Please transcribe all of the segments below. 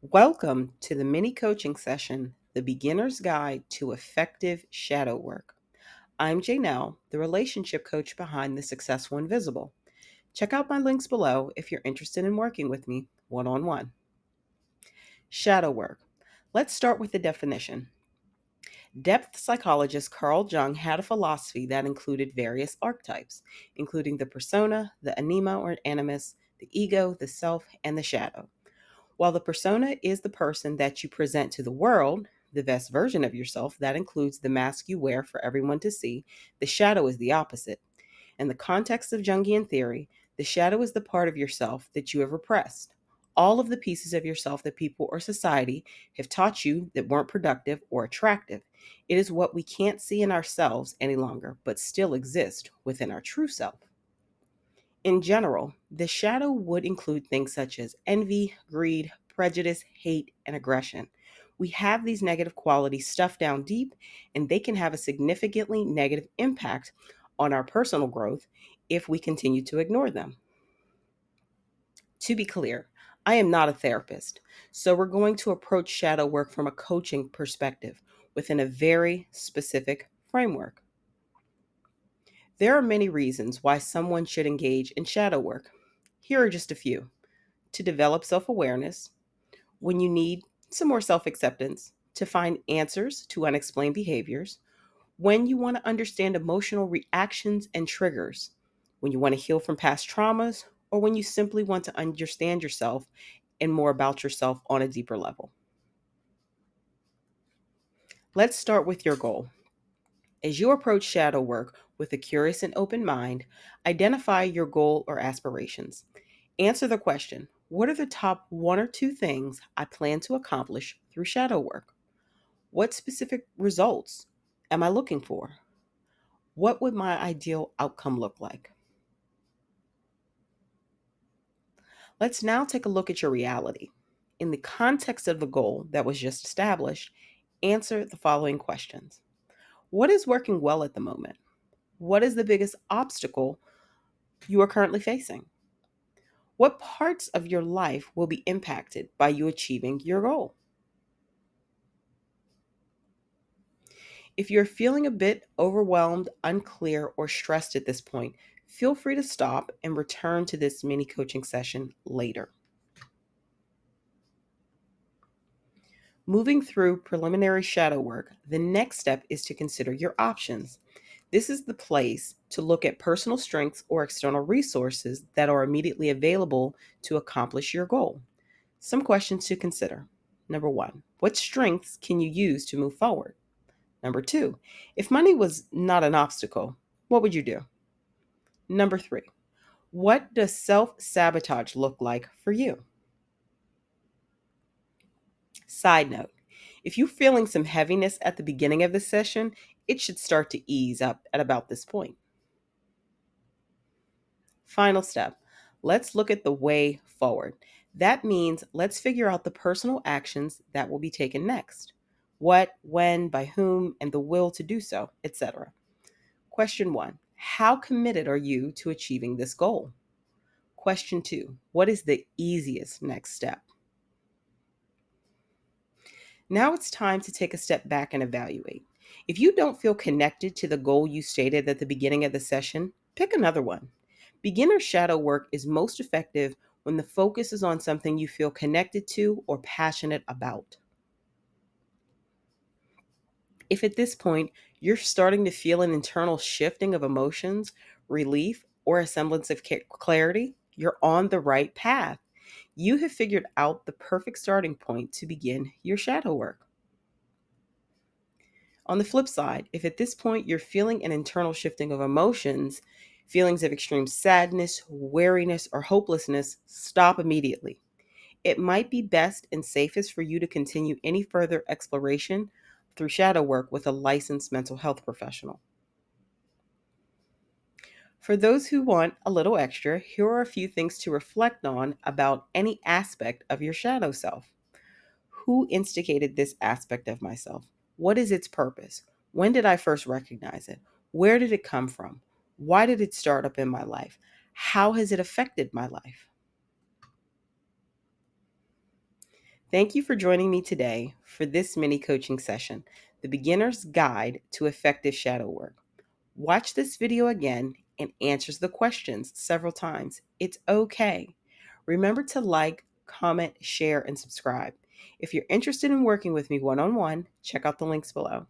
Welcome to the mini coaching session, The Beginner's Guide to Effective Shadow Work. I'm Janelle, the relationship coach behind The Successful Invisible. Check out my links below if you're interested in working with me one on one. Shadow work. Let's start with the definition. Depth psychologist Carl Jung had a philosophy that included various archetypes, including the persona, the anima or animus, the ego, the self, and the shadow. While the persona is the person that you present to the world, the best version of yourself, that includes the mask you wear for everyone to see, the shadow is the opposite. In the context of Jungian theory, the shadow is the part of yourself that you have repressed. All of the pieces of yourself that people or society have taught you that weren't productive or attractive. It is what we can't see in ourselves any longer, but still exist within our true self. In general, the shadow would include things such as envy, greed, prejudice, hate, and aggression. We have these negative qualities stuffed down deep, and they can have a significantly negative impact on our personal growth if we continue to ignore them. To be clear, I am not a therapist, so we're going to approach shadow work from a coaching perspective within a very specific framework. There are many reasons why someone should engage in shadow work. Here are just a few: to develop self awareness, when you need some more self acceptance, to find answers to unexplained behaviors, when you want to understand emotional reactions and triggers, when you want to heal from past traumas, or when you simply want to understand yourself and more about yourself on a deeper level. Let's start with your goal. As you approach shadow work with a curious and open mind, identify your goal or aspirations. Answer the question: what are the top one or two things I plan to accomplish through shadow work? What specific results am I looking for? What would my ideal outcome look like? Let's now take a look at your reality. In the context of the goal that was just established, answer the following questions. What is working well at the moment? What is the biggest obstacle you are currently facing? What parts of your life will be impacted by you achieving your goal? If you're feeling a bit overwhelmed, unclear, or stressed at this point, feel free to stop and return to this mini coaching session later. Moving through preliminary shadow work, the next step is to consider your options. This is the place to look at personal strengths or external resources that are immediately available to accomplish your goal. Some questions to consider. Number one, what strengths can you use to move forward? Number two, if money was not an obstacle, what would you do? Number three, what does self sabotage look like for you? Side note, if you're feeling some heaviness at the beginning of the session, it should start to ease up at about this point. Final step, let's look at the way forward. That means let's figure out the personal actions that will be taken next. What, when, by whom, and the will to do so, etc. Question one, how committed are you to achieving this goal? Question two, what is the easiest next step? Now it's time to take a step back and evaluate. If you don't feel connected to the goal you stated at the beginning of the session, pick another one. Beginner shadow work is most effective when the focus is on something you feel connected to or passionate about. If at this point you're starting to feel an internal shifting of emotions, relief, or a semblance of clarity, you're on the right path. You have figured out the perfect starting point to begin your shadow work. On the flip side, if at this point you're feeling an internal shifting of emotions, feelings of extreme sadness, weariness, or hopelessness, stop immediately. It might be best and safest for you to continue any further exploration through shadow work with a licensed mental health professional. For those who want a little extra, here are a few things to reflect on about any aspect of your shadow self. Who instigated this aspect of myself? What is its purpose? When did I first recognize it? Where did it come from? Why did it start up in my life? How has it affected my life? Thank you for joining me today for this mini coaching session, The Beginner's Guide to Effective Shadow Work. Watch this video again and answers the questions several times. It's okay. Remember to like, comment, share, and subscribe. If you're interested in working with me one-on-one, check out the links below.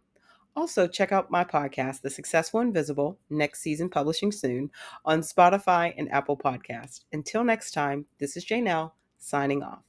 Also, check out my podcast, The Successful Invisible, next season publishing soon, on Spotify and Apple Podcasts. Until next time, this is Janelle signing off.